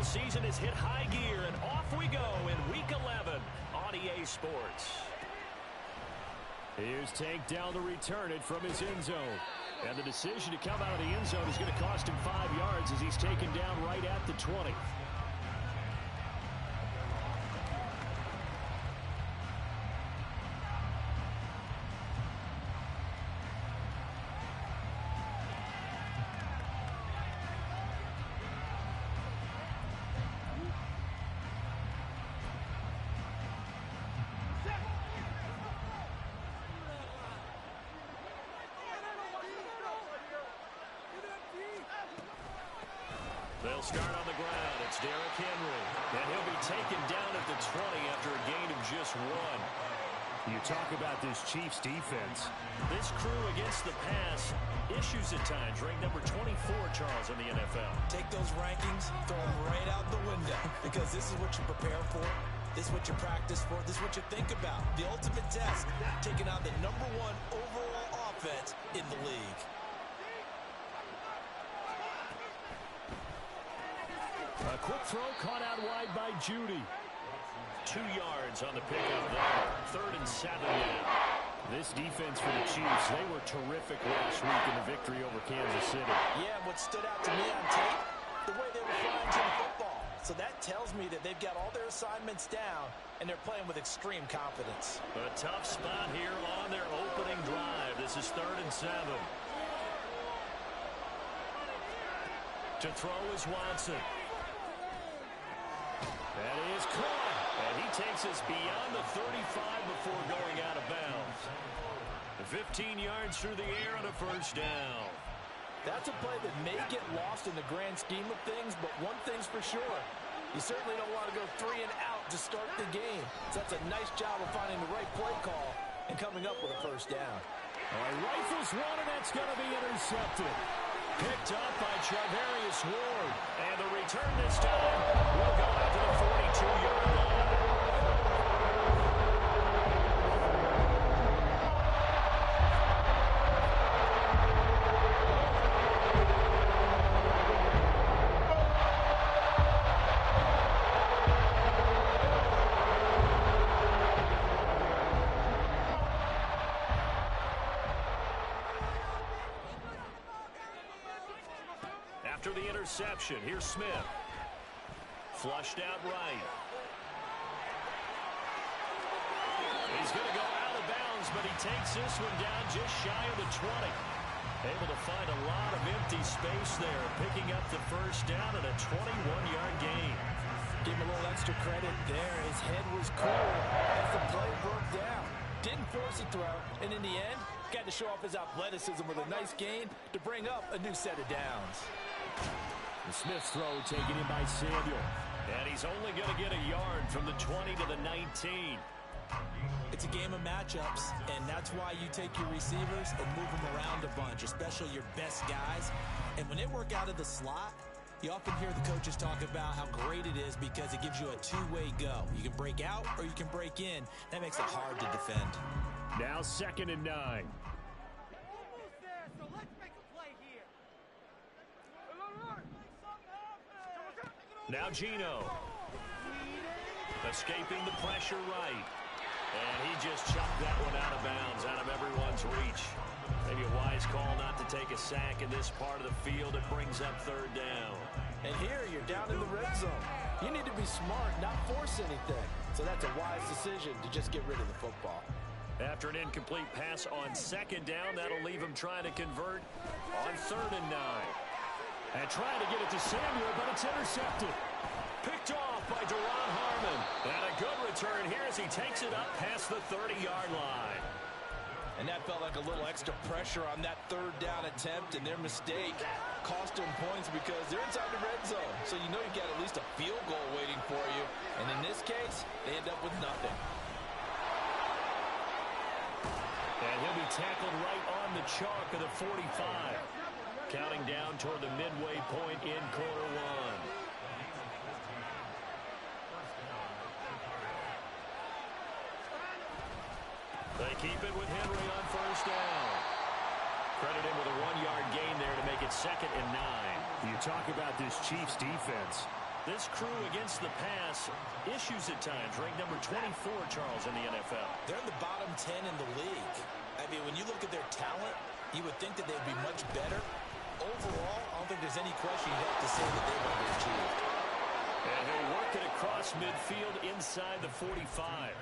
the season has hit high gear, and off we go in Week 11 on EA Sports. Here's Tank down to return it from his end zone. And the decision to come out of the end zone is going to cost him 5 yards as he's taken down right at the 20. They'll start on the ground. It's Derrick Henry. And he'll be taken down at the 20 after a gain of just 1. You talk about this Chiefs defense. This crew against the pass, issues at times. Ranked number 24, Charles, in the NFL. Take those rankings, throw them right out the window. Because this is what you prepare for. This is what you practice for. This is what you think about. The ultimate test, taking on the #1 overall offense in the league. A quick throw caught out wide by Judy. 2 yards on the pickup there. 3rd and 7 now. This defense for the Chiefs, they were terrific last week in the victory over Kansas City. Yeah, what stood out to me on tape, the way they were flying to the football. So that tells me that they've got all their assignments down, and they're playing with extreme confidence. A tough spot here on their opening drive. This is 3rd and 7. To throw is Watson. That is caught, and he takes us beyond the 35 before going out of bounds. 15 yards through the air on a 1st down. That's a play that may get lost in the grand scheme of things, but one thing's for sure. You certainly don't want to go 3 and out to start the game. So that's a nice job of finding the right play call and coming up with a 1st down. All right, rifles one, and that's going to be intercepted. Picked up by Charvarius Ward. And the return this time will go out to the 42-yard line. After the interception, here's Smith. Flushed out right. He's going to go out of bounds, but he takes this one down just shy of the 20. Able to find a lot of empty space there, picking up the 1st down and a 21-yard gain. Give him a little extra credit there. His head was cool as the play broke down. Didn't force a throw, and in the end, got to show off his athleticism with a nice gain to bring up a new set of downs. The Smith's throw taken in by Samuel. And he's only going to get a yard from the 20 to the 19. It's a game of matchups, and that's why you take your receivers and move them around a bunch, especially your best guys. And when they work out of the slot, you often hear the coaches talk about how great it is because it gives you a two-way go. You can break out or you can break in. That makes it hard to defend. Now 2nd and 9. Now Geno. Escaping the pressure right. And he just chucked that one out of bounds, out of everyone's reach. Maybe a wise call not to take a sack in this part of the field. It brings up 3rd down. And here you're down in the red zone. You need to be smart, not force anything. So that's a wise decision to just get rid of the football. After an incomplete pass on 2nd down, that'll leave him trying to convert on 3rd and 9. And trying to get it to Samuel, but it's intercepted. Picked off by Duron Harmon. And a good return here as he takes it up past the 30-yard line. And that felt like a little extra pressure on that 3rd down attempt, and their mistake cost them points because they're inside the red zone. So you know you've got at least a field goal waiting for you. And in this case, they end up with nothing. And he'll be tackled right on the chalk of the 45. Counting down toward the midway point in quarter 1. They keep it with Henry on 1st down. Credit him with a 1-yard gain there to make it 2nd and 9. You talk about this Chiefs defense. This crew against the pass, issues at times, ranked number 24, Charles, in the NFL. They're in the bottom 10 in the league. I mean, when you look at their talent, you would think that they'd be much better. Overall, I don't think there's any question you'd have to say that they've underachieved. And he'll work it across midfield inside the 45.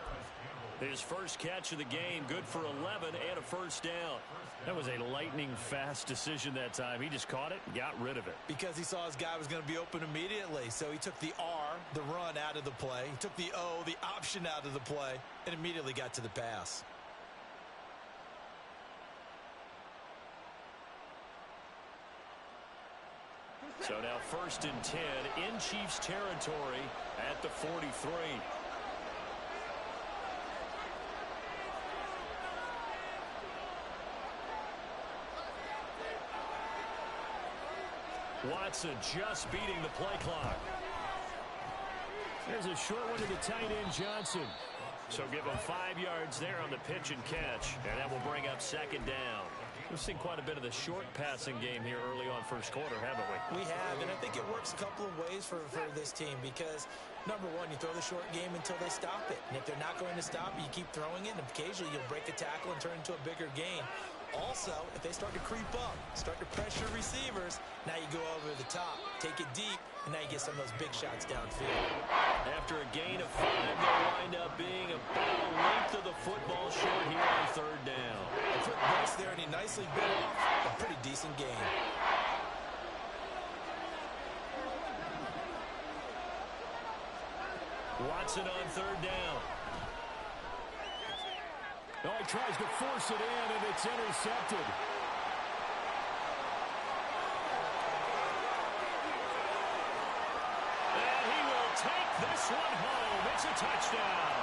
His first catch of the game, good for 11 and a first down. That was a lightning-fast decision that time. He just caught it and got rid of it. Because he saw his guy was going to be open immediately. So he took the R, the run, out of the play. He took the O, the option, out of the play, and immediately got to the pass. So now 1st and 10 in Chiefs territory at the 43. Watson just beating the play clock. There's a short one to the tight end, Johnson. So give him 5 yards there on the pitch and catch, and that will bring up 2nd down. We've seen quite a bit of the short passing game here early on first quarter, haven't we? We have, and I think it works a couple of ways for this team because, number one, you throw the short game until they stop it. And if they're not going to stop it, you keep throwing it, and occasionally you'll break a tackle and turn it into a bigger gain. Also, if they start to creep up, start to pressure receivers, now you go over the top, take it deep, and now you get some of those big shots downfield. After a gain of 5, they'll wind up being about a length of the football short here on 3rd down. A quick burst there, and he nicely bit off a pretty decent gain. Watson on 3rd down. Oh, he tries to force it in, and it's intercepted. And he will take this one home. It's a touchdown.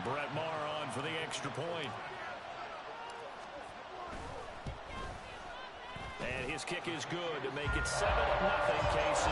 Brett Maher on for the extra point. And his kick is good to make it 7-0 KC.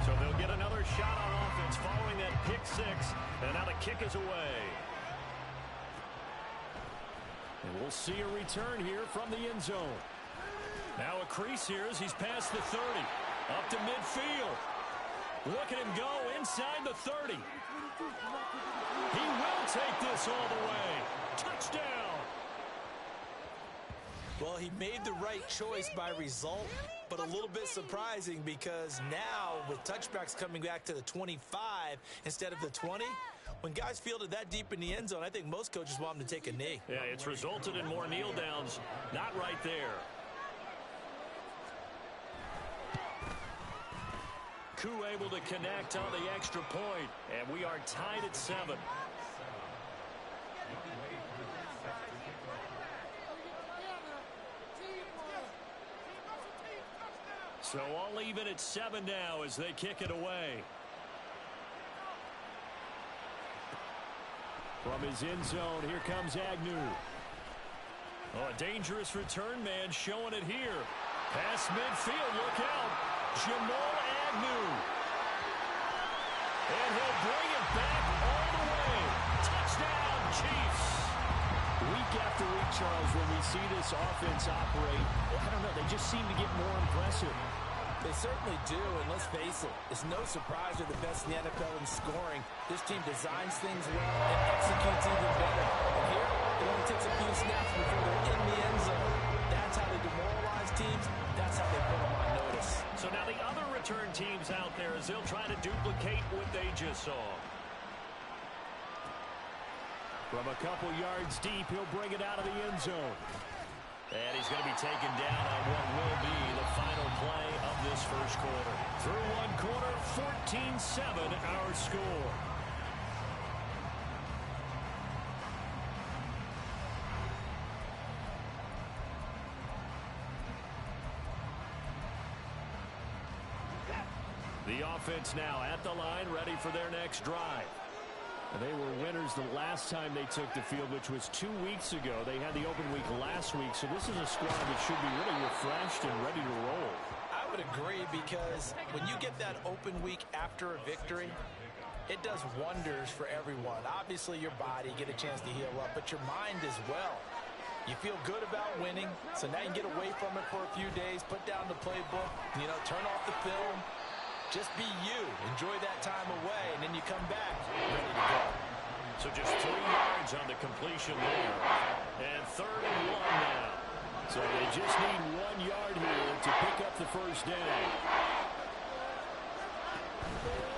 So they'll get another shot on offense following that pick 6, and now the kick is away. And we'll see a return here from the end zone. Now a crease here as he's past the 30, up to midfield. Look at him go inside the 30. He will take this all the way. Touchdown. Well, he made the right choice by result, but a little bit surprising because now with touchbacks coming back to the 25 instead of the 20, when guys field it that deep in the end zone, I think most coaches want them to take a knee. Yeah, it's resulted in more kneel downs. Not right there. Koo able to connect on the extra point, and we are tied at 7. So all even at 7 now as they kick it away. From his end zone, here comes Agnew. Oh, a dangerous return man showing it here. Past midfield, look out. Jamal Agnew. And he'll bring it back all the way. Touchdown, Chiefs. Week after week, Charles, when we see this offense operate, I don't know, they just seem to get more impressive. They certainly do, and let's face it, it's no surprise they're the best in the NFL in scoring. This team designs things well and executes even better. And here, it only takes a few snaps before they're in the end zone. That's how they demoralize teams. That's how they put them on notice. So now the other return teams out there as they'll try to duplicate what they just saw. From a couple yards deep, he'll bring it out of the end zone. And he's going to be taken down on what will be the final play of this first quarter. Through one quarter, 14-7 our score. The offense now at the line, ready for their next drive. They were winners the last time they took the field, which was 2 weeks ago. They had the open week last week, so this is a squad that should be really refreshed and ready to roll. I would agree, because when you get that open week after a victory, it does wonders for everyone. Obviously, your body, get a chance to heal up, but your mind as well. You feel good about winning, so now you can get away from it for a few days, put down the playbook, turn off the film. Just be you. Enjoy that time away, and then you come back ready to go. So just 3 yards on the completion there. And 3rd and 1 now. So they just need 1 yard here to pick up the first down.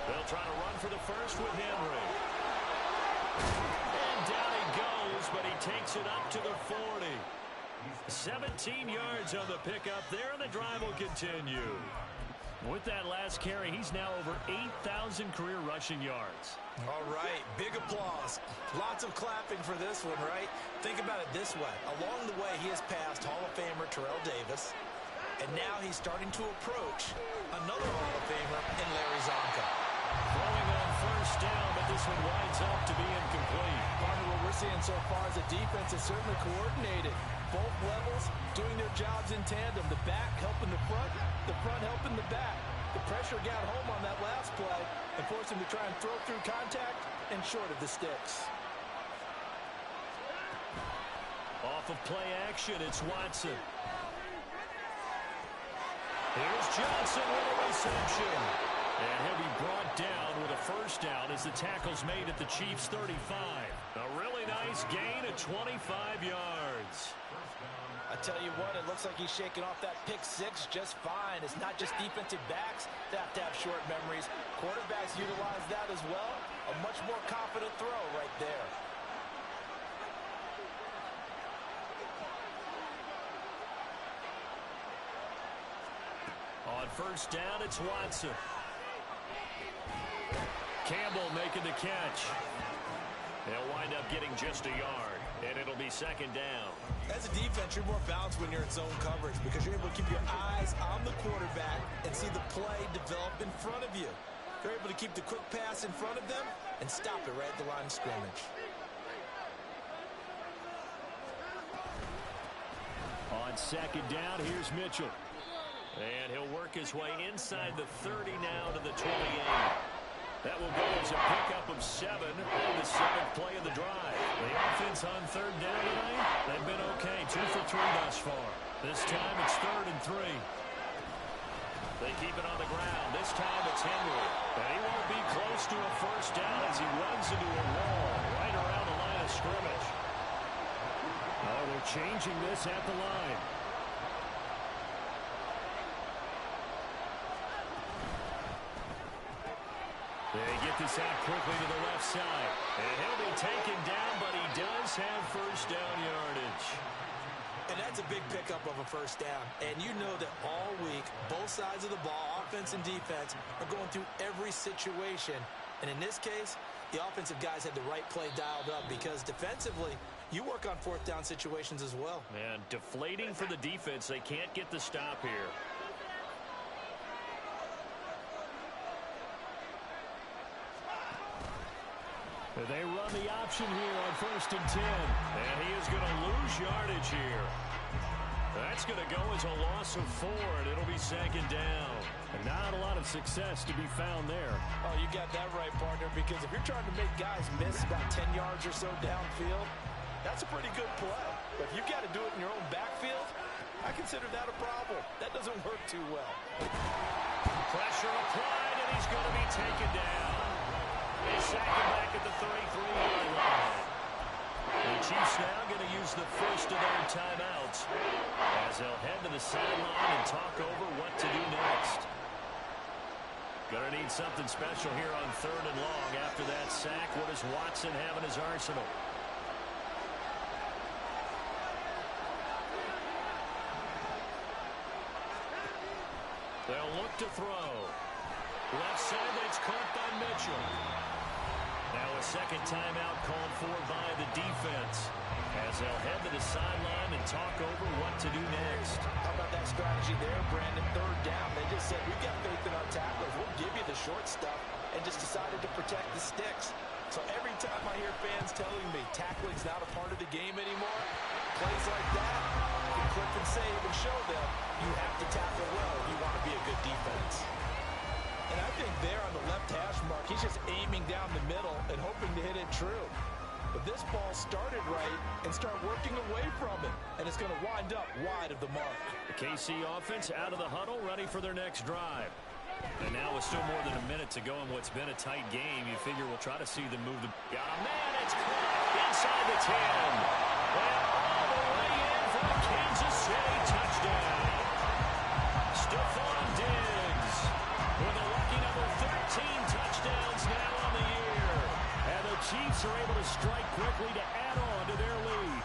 They'll try to run for the first with Henry. And down he goes, but he takes it up to the 40. 17 yards on the pickup there, and the drive will continue. With that last carry, he's now over 8,000 career rushing yards. All right, big applause. Lots of clapping for this one, right? Think about it this way. Along the way, he has passed Hall of Famer Terrell Davis, and now he's starting to approach another Hall of Famer in Larry Zonka. Throwing on first down, but this one winds up to be incomplete. Partner, what we're seeing so far is the defense is certainly coordinated. Both levels doing their jobs in tandem. The back helping the front helping the back. The pressure got home on that last play and forced him to try and throw through contact and short of the sticks. Off of play action, it's Watson. Here's Johnson with a reception. And he'll be brought down with a first down as the tackle's made at the Chiefs' 35. A really nice gain of 25 yards. I tell you what, it looks like he's shaking off that pick six just fine. It's not just defensive backs that have to have short memories. Quarterbacks utilize that as well. A much more confident throw right there. On first down, it's Watson. Campbell making the catch. They'll wind up getting just a yard, and it'll be second down. As a defense, you're more balanced when you're in zone coverage because you're able to keep your eyes on the quarterback and see the play develop in front of you. You're able to keep the quick pass in front of them and stop it right at the line of scrimmage. On second down, here's Mitchell. And he'll work his way inside the 30 now to the 28. That will go as a pickup of 7 on the 7th play of the drive. The offense on third down tonight, they've been okay. 2 for 3 thus far. This time it's 3rd and 3. They keep it on the ground. This time it's Henry. And he won't be close to a first down as he runs into a wall right around the line of scrimmage. Oh, they're changing this at the line. They get this out quickly to the left side. And he'll be taken down, but he does have first down yardage. And that's a big pickup of a first down. And you know that all week, both sides of the ball, offense and defense, are going through every situation. And in this case, the offensive guys had the right play dialed up because defensively, you work on fourth down situations as well. And deflating for the defense. They can't get the stop here. They run the option here on 1st and 10. And he is going to lose yardage here. That's going to go as a loss of 4, and it'll be second down. And not a lot of success to be found there. Oh, you got that right, partner, because if you're trying to make guys miss about 10 yards or so downfield, that's a pretty good play. But if you've got to do it in your own backfield, I consider that a problem. That doesn't work too well. Pressure applied, and he's going to be taken down. They sack him back at the 33-yard line. The Chiefs now going to use the first of their timeouts as they'll head to the sideline and talk over what to do next. Going to need something special here on 3rd and long after that sack. What does Watson have in his arsenal? They'll look to throw. Left side, that's caught by Mitchell. Now a second timeout called for by the defense, as they'll head to the sideline and talk over what to do next. How about that strategy there, Brandon? Third down. They just said, we've got faith in our tacklers. We'll give you the short stuff, and just decided to protect the sticks. So every time I hear fans telling me tackling's not a part of the game anymore, plays like that, I can click and save and show them you have to tackle well if you want to be a good defense. And I think there on the left hash mark, he's just aiming down the middle and hoping to hit it true. But this ball started right and start working away from it, and it's going to wind up wide of the mark. The KC offense out of the huddle, ready for their next drive. And now with still more than a minute to go in what's been a tight game, you figure we'll try to see them move the... Got a man, it's caught inside the 10. And all the way in for the Kansas City touchdown. Stephon Diggs with a lucky number 13 touchdowns now on the year. And the Chiefs are able to strike quickly to add on to their lead.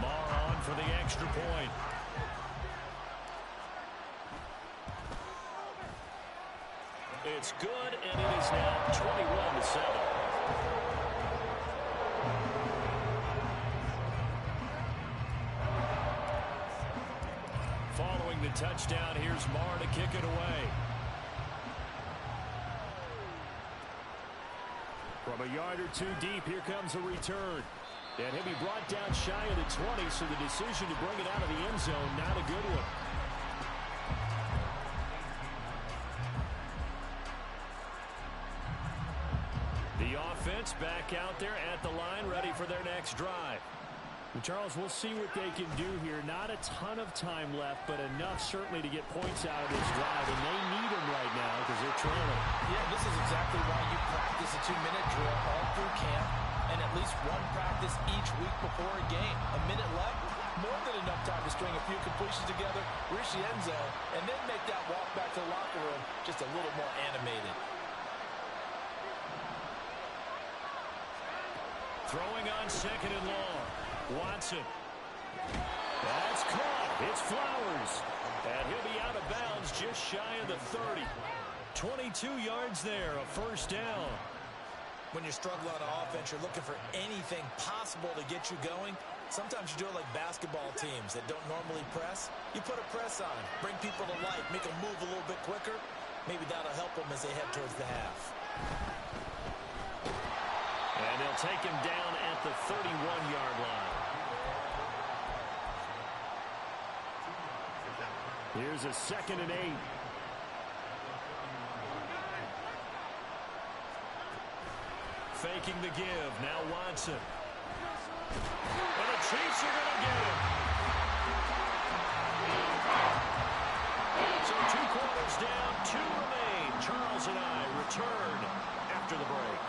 Marr on for the extra point. It's good, and it is now 21-7. Following the touchdown, here's Marr to kick it away. From a yard or two deep, here comes a return. And he'll be brought down shy of the 20, so the decision to bring it out of the end zone, not a good one. The offense back out there at the line, ready for their next drive. Well, Charles, we'll see what they can do here. Not a ton of time left, but enough certainly to get points out of this drive, and they need them right now because they're trailing. Yeah, this is exactly why you practice a 2-minute drill all through camp and at least one practice each week before a game. A minute left, more than enough time to string a few completions together, reach the end zone, and then make that walk back to the locker room just a little more animated. Throwing on second and long. Watson. That's caught. It's Flowers. And he'll be out of bounds just shy of the 30. 22 yards there, a first down. When you're struggling on offense, you're looking for anything possible to get you going. Sometimes you do it like basketball teams that don't normally press. You put a press on, bring people to life, make them move a little bit quicker. Maybe that'll help them as they head towards the half. And they'll take him down at the 31-yard line. Here's a 2nd and 8. Faking the give. Now Watson. And the Chiefs are going to get him. So 2 quarters down, 2 remain. Charles and I return after the break.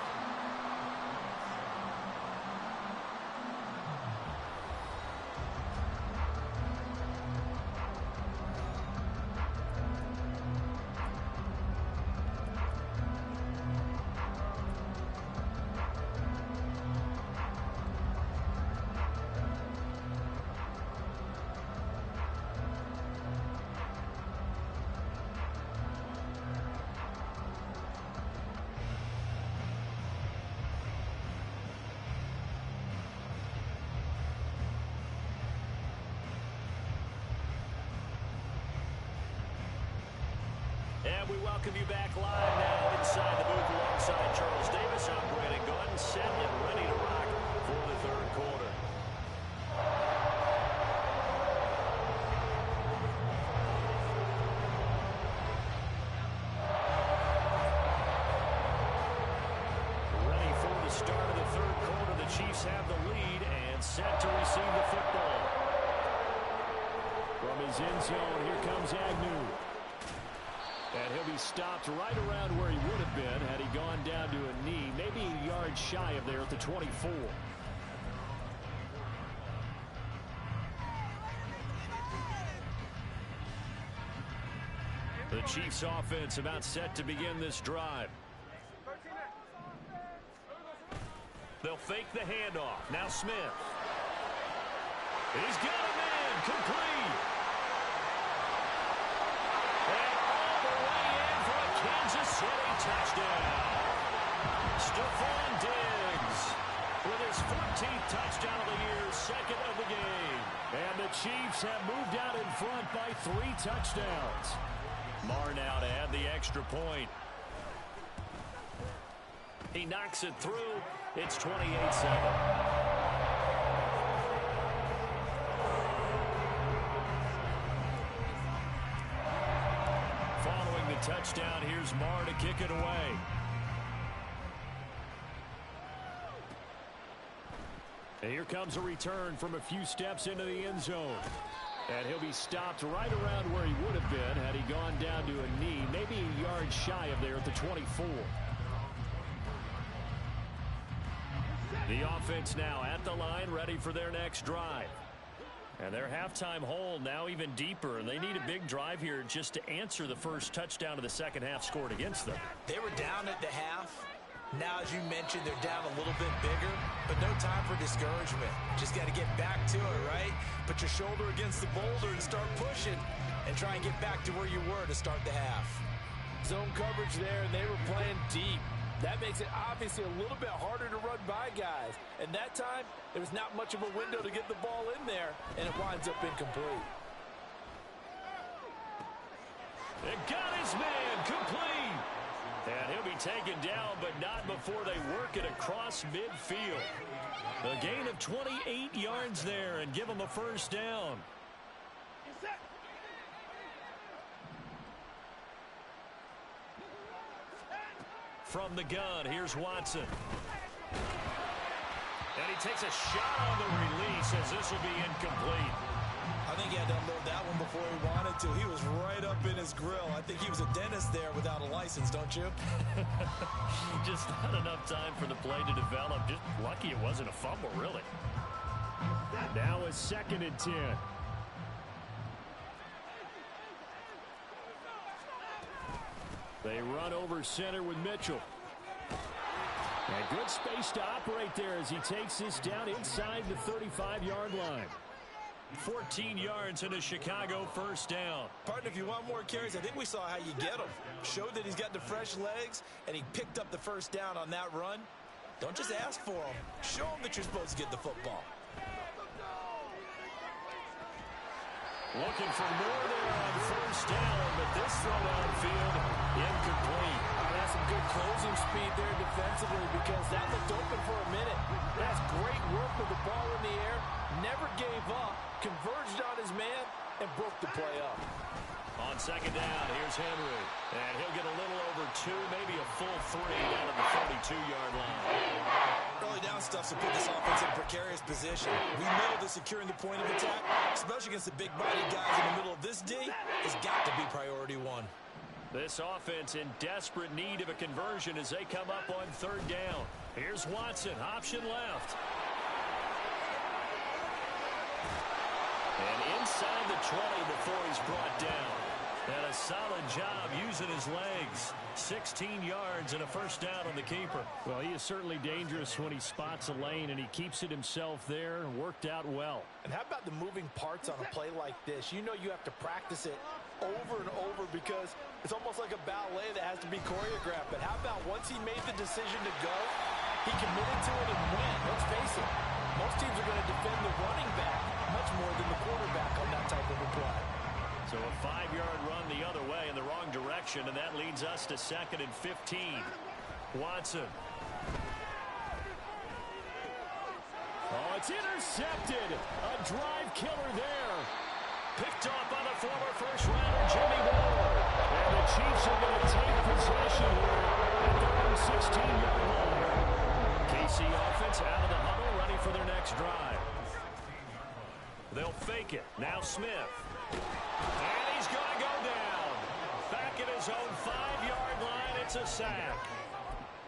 And we welcome you back live now inside the booth alongside Charles Davis. I'm Brandon Gaudin, set and ready to rock for the 3rd quarter. Ready for the start of the 3rd quarter. The Chiefs have the lead and set to receive the football. From his end zone, here comes Agnew. And he'll be stopped right around where he would have been had he gone down to a knee, maybe a yard shy of there at the 24. The Chiefs offense about set to begin this drive. They'll fake the handoff. Now Smith. He's got a man complete. touchdown. Stephon Diggs with his 14th touchdown of the year, second of the game. And the Chiefs have moved out in front by 3 touchdowns. Marr now to add the extra point. He knocks it through. It's 28-7. Touchdown. Here's Marr to kick it away. And here comes a return from a few steps into the end zone. And he'll be stopped right around where he would have been had he gone down to a knee, maybe a yard shy of there at the 24. The offense now at the line, ready for their next drive. And their halftime hole now even deeper, and they need a big drive here just to answer the first touchdown of the second half scored against them. They were down at the half. Now, as you mentioned, they're down a little bit bigger, but no time for discouragement. Just got to get back to it, right? Put your shoulder against the boulder and start pushing and try and get back to where you were to start the half. Zone coverage there, and they were playing deep. That makes it obviously a little bit harder to run by guys. And that time, there was not much of a window to get the ball in there, and it winds up incomplete. It got his man complete. And he'll be taken down, but not before they work it across midfield. A gain of 28 yards there and give him a first down. From the gun, here's Watson. And he takes a shot on the release as this will be incomplete. I think he had to unload that one before he wanted to. He was right up in his grill. I think he was a dentist there without a license, don't you? Just not enough time for the play to develop. Just lucky it wasn't a fumble, really. Now a 2nd and 10. They run over center with Mitchell. And good space to operate there as he takes this down inside the 35-yard line. 14 yards and a Chicago first down. Partner, if you want more carries, I think we saw how you get them. Showed that he's got the fresh legs, and he picked up the first down on that run. Don't just ask for them. Show them that you're supposed to get the football. Looking for more there on first down, but this throw downfield incomplete. That's some good closing speed there defensively because that looked open for a minute. That's great work with the ball in the air. Never gave up, converged on his man, and broke the play up. On second down, here's Henry. And he'll get a little over 2, maybe a full 3 down at the 42-yard line. Early down stuff to put this offense in a precarious position. We know that securing the point of attack, especially against the big-bodied guys in the middle of this D, has got to be priority 1. This offense in desperate need of a conversion as they come up on third down. Here's Watson, option left. And inside the 20 before he's brought down. And a solid job using his legs. 16 yards and a first down on the keeper. Well, he is certainly dangerous when he spots a lane, and he keeps it himself there. Worked out well. And how about the moving parts on a play like this? You know you have to practice it over and over because it's almost like a ballet that has to be choreographed. But how about once he made the decision to go, he committed to it and went. Let's face it, most teams are going to defend the running back much more than the quarterback on that type of a play. So a 5-yard run the other way in the wrong direction, and that leads us to 2nd and 15. Watson. Oh, it's intercepted. A drive killer there. Picked off by the former first-rounder, Jimmy Ward. And the Chiefs are going to take possession here at their own 16-yard line. KC offense out of the huddle, ready for their next drive. They'll fake it. Now Smith. And he's going to go down. Back at his own 5-yard line, it's a sack.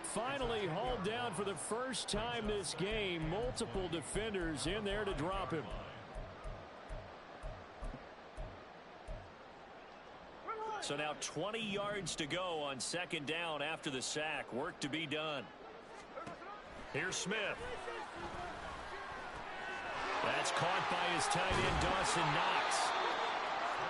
Finally hauled down for the first time this game. Multiple defenders in there to drop him. So now 20 yards to go on second down after the sack. Work to be done. Here's Smith. That's caught by his tight end, Dawson Knox.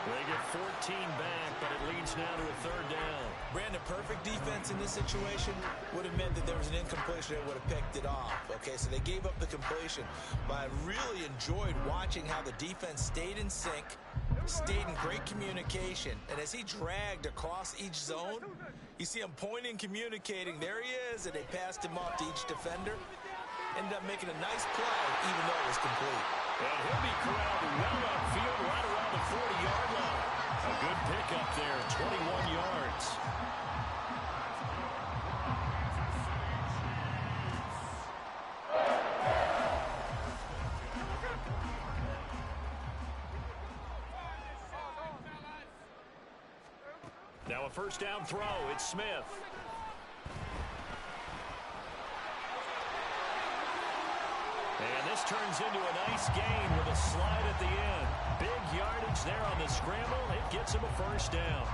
They get 14 back, but it leads now to a third down. Brandon, perfect defense in this situation would have meant that there was an incompletion that would have picked it off. Okay, so they gave up the completion. But I really enjoyed watching how the defense stayed in sync, stayed in great communication. And as he dragged across each zone, you see him pointing, communicating. There he is, and they passed him off to each defender. Ended up making a nice play, even though it was complete. And he'll be corralled well upfield, right around the 40-yard line. A good pickup there, 21 yards. Now a first down throw. It's Smith. And this turns into a nice gain with a slide at the end. Big yardage there on the scramble. It gets him a first down.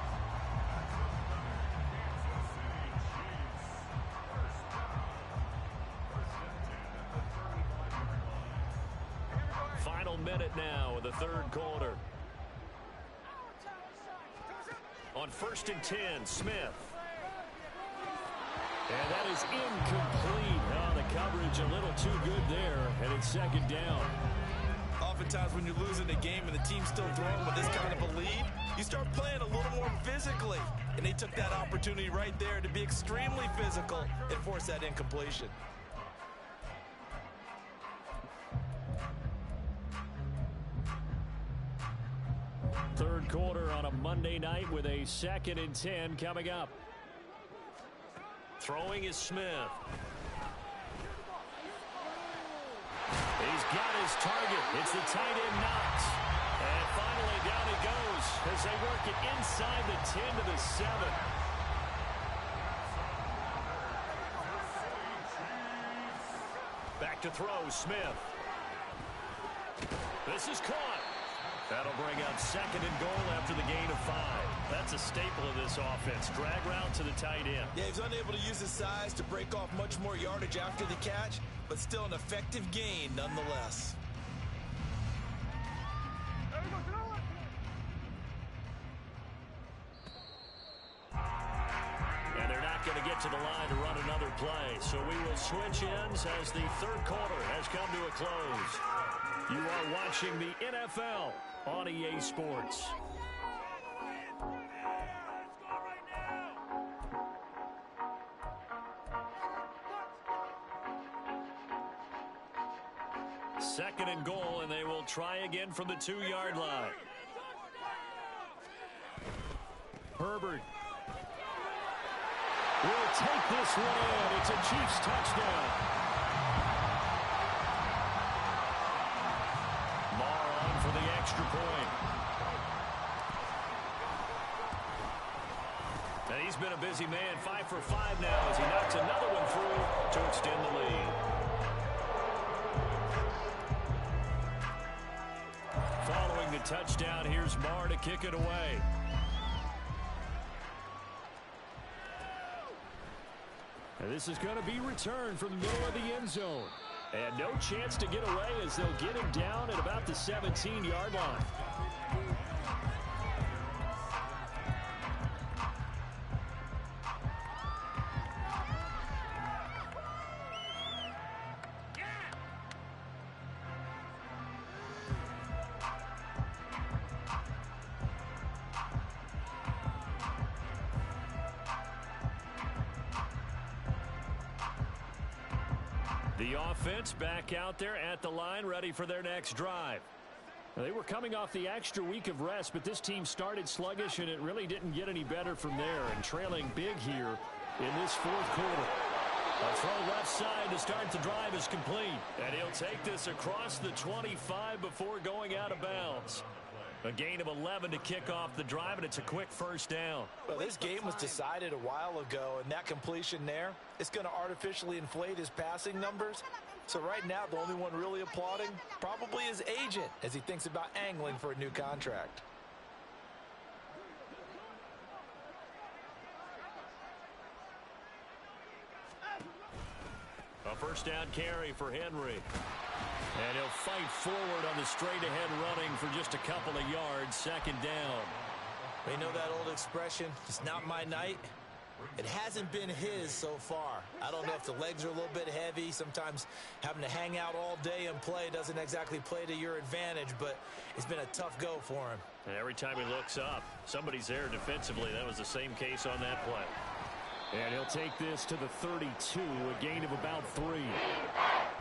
Final minute now of the third quarter. On 1st and 10, Smith. And that is incomplete. Oh, the coverage a little too good there, and it's second down. Oftentimes when you're losing the game and the team's still throwing with this kind of a lead, you start playing a little more physically. And they took that opportunity right there to be extremely physical and force that incompletion. Third quarter on a Monday night with a 2nd and 10 coming up. Throwing is Smith. He's got his target. It's the tight end Knox. And finally down he goes as they work it inside the 10 to the 7. Back to throw, Smith. This is caught. That'll bring up 2nd and goal after the gain of 5. That's a staple of this offense. Drag route to the tight end. Yeah, he's unable to use his size to break off much more yardage after the catch, but still an effective gain nonetheless. And they're not going to get to the line to run another play. So we will switch ends as the third quarter has come to a close. You are watching the NFL on EA Sports. Second and goal, and they will try again from the 2-yard line. Herbert will take this one in. It's a Chiefs touchdown. For the extra point. And he's been a busy man. 5 for 5 now as he knocks another one through to extend the lead. Following the touchdown, here's Marr to kick it away. And this is going to be returned from the middle of the end zone. And no chance to get away as they'll get him down at about the 17-yard line. The offense back out there at the line, ready for their next drive. Now, they were coming off the extra week of rest, but this team started sluggish, and it really didn't get any better from there. And trailing big here in this fourth quarter. A throw left side to start the drive is complete. And he'll take this across the 25 before going out of bounds. A gain of 11 to kick off the drive, and it's a quick first down. Well, this game was decided a while ago, and that completion there, it's going to artificially inflate his passing numbers. So right now, the only one really applauding probably his agent as he thinks about angling for a new contract. A first down carry for Henry. And he'll fight forward on the straight-ahead running for just a couple of yards. Second down. We know that old expression, it's not my night. It hasn't been his so far. I don't know if the legs are a little bit heavy. Sometimes having to hang out all day and play doesn't exactly play to your advantage, but it's been a tough go for him. And every time he looks up, somebody's there defensively. That was the same case on that play. And he'll take this to the 32, a gain of about 3.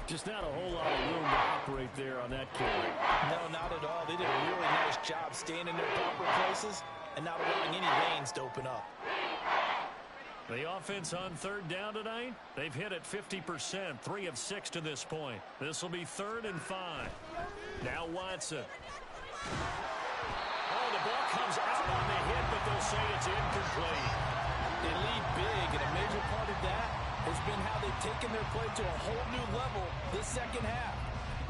Just not a whole lot of room to operate there on that carry. No, not at all. They did a really nice job staying in their proper places and not allowing any lanes to open up. The offense on third down tonight, they've hit it 50%, 3 of 6 to this point. This will be 3rd and 5. Now Watson. Oh, the ball comes out on the hit, but they'll say it's incomplete. They lead big, and a major part of that has been how they've taken their play to a whole new level this second half.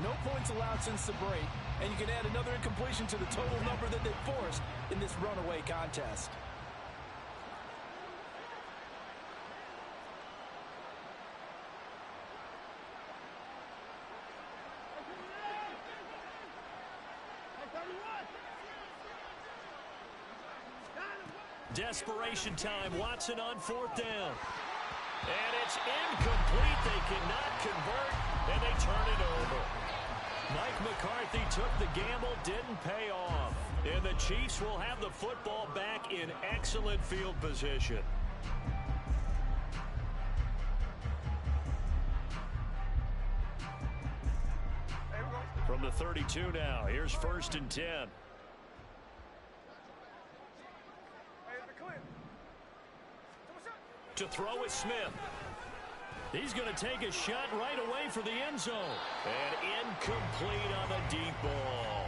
No points allowed since the break, and you can add another incompletion to the total number that they forced in this runaway contest. Desperation time. Watson on 4th down. And it's incomplete. They cannot convert, and they turn it over. Mike McCarthy took the gamble, didn't pay off. And the Chiefs will have the football back in excellent field position. From the 32 now, here's 1st and 10. To throw is Smith. He's going to take a shot right away for the end zone. And incomplete on the deep ball.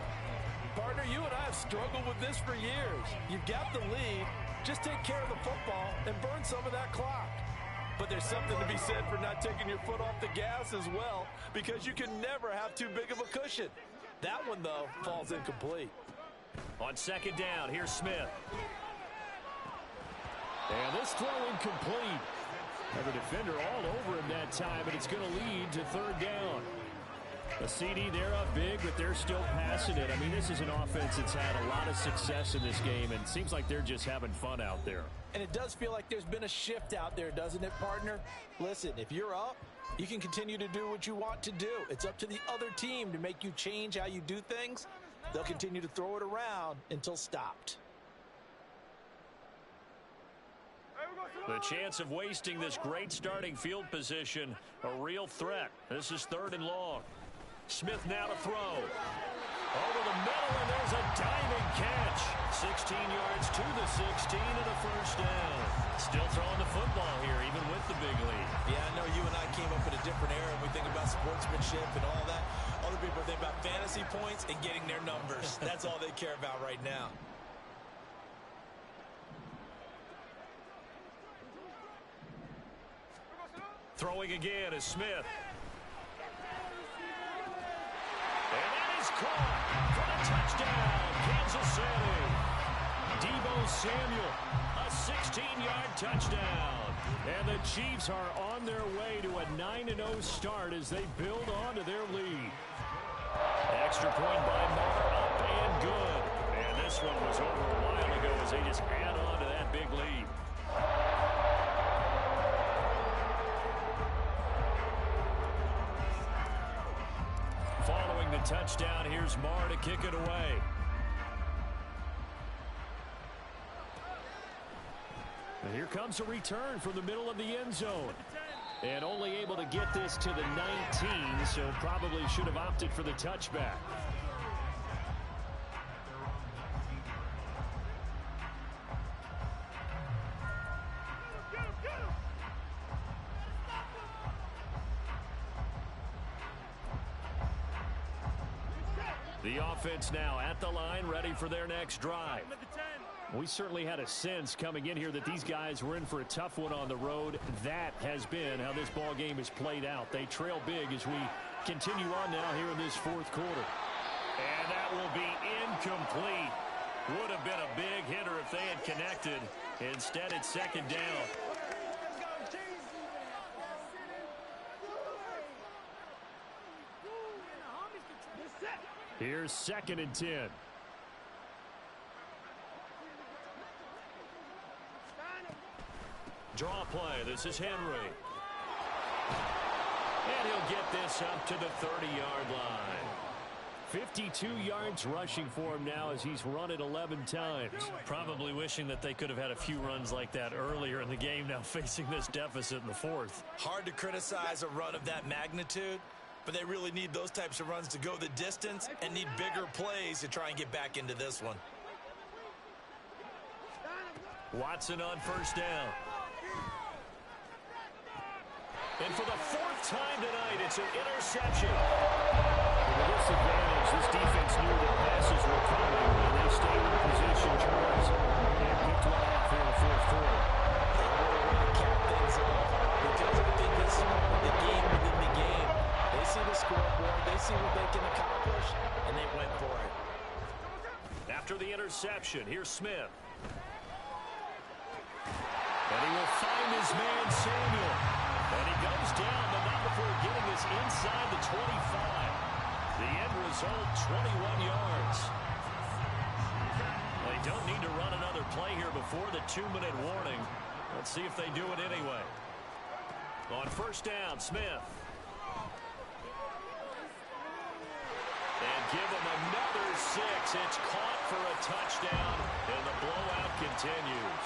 Partner, you and I have struggled with this for years. You've got the lead. Just take care of the football and burn some of that clock. But there's something to be said for not taking your foot off the gas as well, because you can never have too big of a cushion. That one, though, falls incomplete. On 2nd down, here's Smith. And this throw incomplete. Have a defender all over him that time, but it's going to lead to 3rd down. A CD, they're up big, but they're still passing it. I mean, this is an offense that's had a lot of success in this game, and it seems like they're just having fun out there. And it does feel like there's been a shift out there, doesn't it, partner? Listen, if you're up, you can continue to do what you want to do. It's up to the other team to make you change how you do things. They'll continue to throw it around until stopped. The chance of wasting this great starting field position, a real threat. This is 3rd and long. Smith now to throw. Over the middle, and there's a diving catch. 16 yards to the 16 and a 1st down. Still throwing the football here, even with the big lead. Yeah, I know you and I came up in a different era, and we think about sportsmanship and all that. Other people think about fantasy points and getting their numbers. That's all they care about right now. Throwing again is Smith. And that is caught for the touchdown, Kansas City. Deebo Samuel, a 16-yard touchdown. And the Chiefs are on their way to a 9-0 start as they build on to their lead. Extra point by Marr, up and good. And this one was over a while ago as they just add on to that big lead. Following the touchdown, here's Marr to kick it away. And here comes a return from the middle of the end zone. And only able to get this to the 19, so probably should have opted for the touchback. The offense now at the line, ready for their next drive. We certainly had a sense coming in here that these guys were in for a tough one on the road. That has been how this ball game has played out. They trail big as we continue on now here in this 4th quarter. And that will be incomplete. Would have been a big hitter if they had connected. Instead, it's 2nd down. Here's 2nd and 10. Draw play. This is Henry. And he'll get this up to the 30-yard line. 52 yards rushing for him now as he's run it 11 times. Probably wishing that they could have had a few runs like that earlier in the game, now facing this deficit in the fourth. Hard to criticize a run of that magnitude, but they really need those types of runs to go the distance and need bigger plays to try and get back into this one. Watson on first down. And for the fourth time tonight, it's an interception. With this advantage, this defense knew that passes were coming, and they stayed in position, Charles, and picked one off here in the fourth quarter. They really want to cap things off because I think this is the game within the game. They see the scoreboard, they see what they can accomplish, and they went for it. After the interception, here's Smith. And he will find his man, Samuel. And he goes down, but not before getting us inside the 25. The end result, 21 yards. They don't need to run another play here before the 2-minute warning. Let's see if they do it anyway. On first down, Smith. And give him another 6. It's caught for a touchdown, and the blowout continues.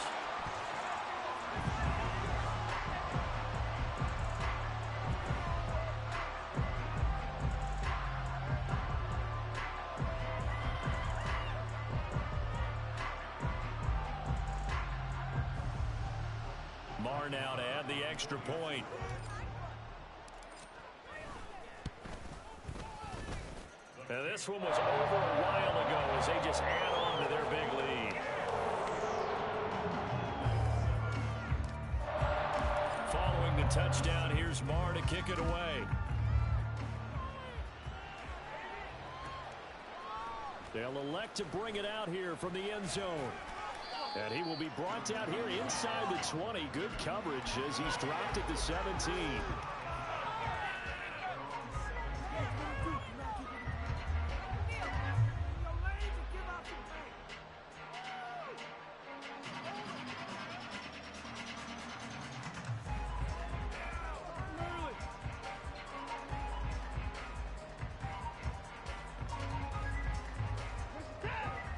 Now to add the extra point. Now this one was over a while ago as they just add on to their big lead. Following the touchdown, here's Marr to kick it away. They'll elect to bring it out here from the end zone. And he will be brought down here inside the 20. Good coverage as he's dropped at the 17.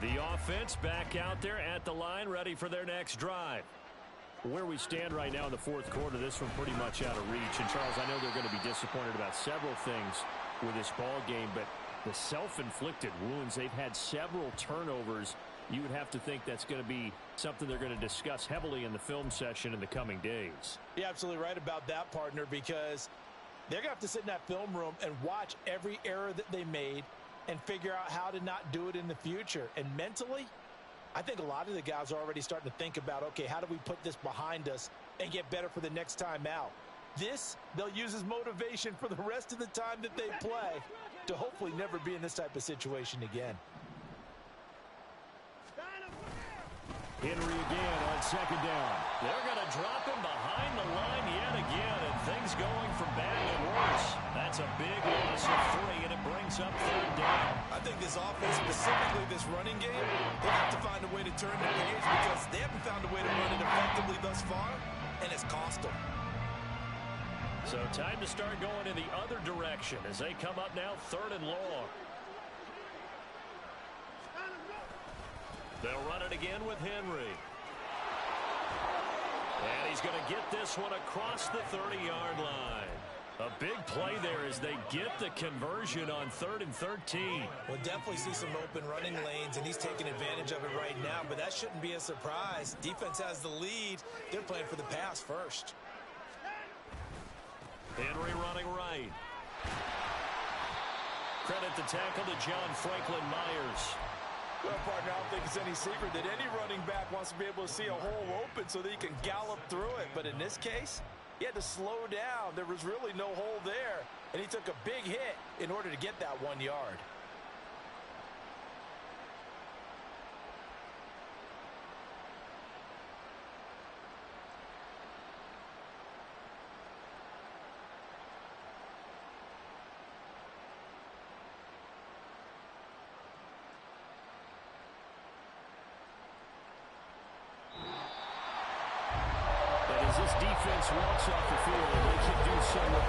The offense back out there at the line, ready for their next drive. Where we stand right now in the fourth quarter, this one pretty much out of reach. And, Charles, I know they're going to be disappointed about several things with this ball game, but the self-inflicted wounds, they've had several turnovers. You would have to think that's going to be something they're going to discuss heavily in the film session in the coming days. You're absolutely right about that, partner, because they're going to have to sit in that film room and watch every error that they made and figure out how to not do it in the future. And mentally, I think a lot of the guys are already starting to think about, okay, how do we put this behind us and get better for the next time out? This, they'll use as motivation for the rest of the time that they play to hopefully never be in this type of situation again. Henry again on second down. They're going to drop him behind the line yet again, and things going from bad to worse. That's a big loss of 3, and it brings up third down. I think this offense, specifically this running game, they have to find a way to turn the page because they haven't found a way to run it effectively thus far, and it's cost them. So time to start going in the other direction as they come up now 3rd and long. They'll run it again with Henry. And he's going to get this one across the 30-yard line. A big play there as they get the conversion on 3rd and 13. We'll definitely see some open running lanes, and he's taking advantage of it right now, but that shouldn't be a surprise. Defense has the lead. They're playing for the pass first. Henry running right. Credit the tackle to John Franklin Myers. Well, partner, I don't think it's any secret that any running back wants to be able to see a hole open so that he can gallop through it. But in this case, he had to slow down. There was really no hole there, and he took a big hit in order to get that 1 yard. defense walks off the field, they can do so with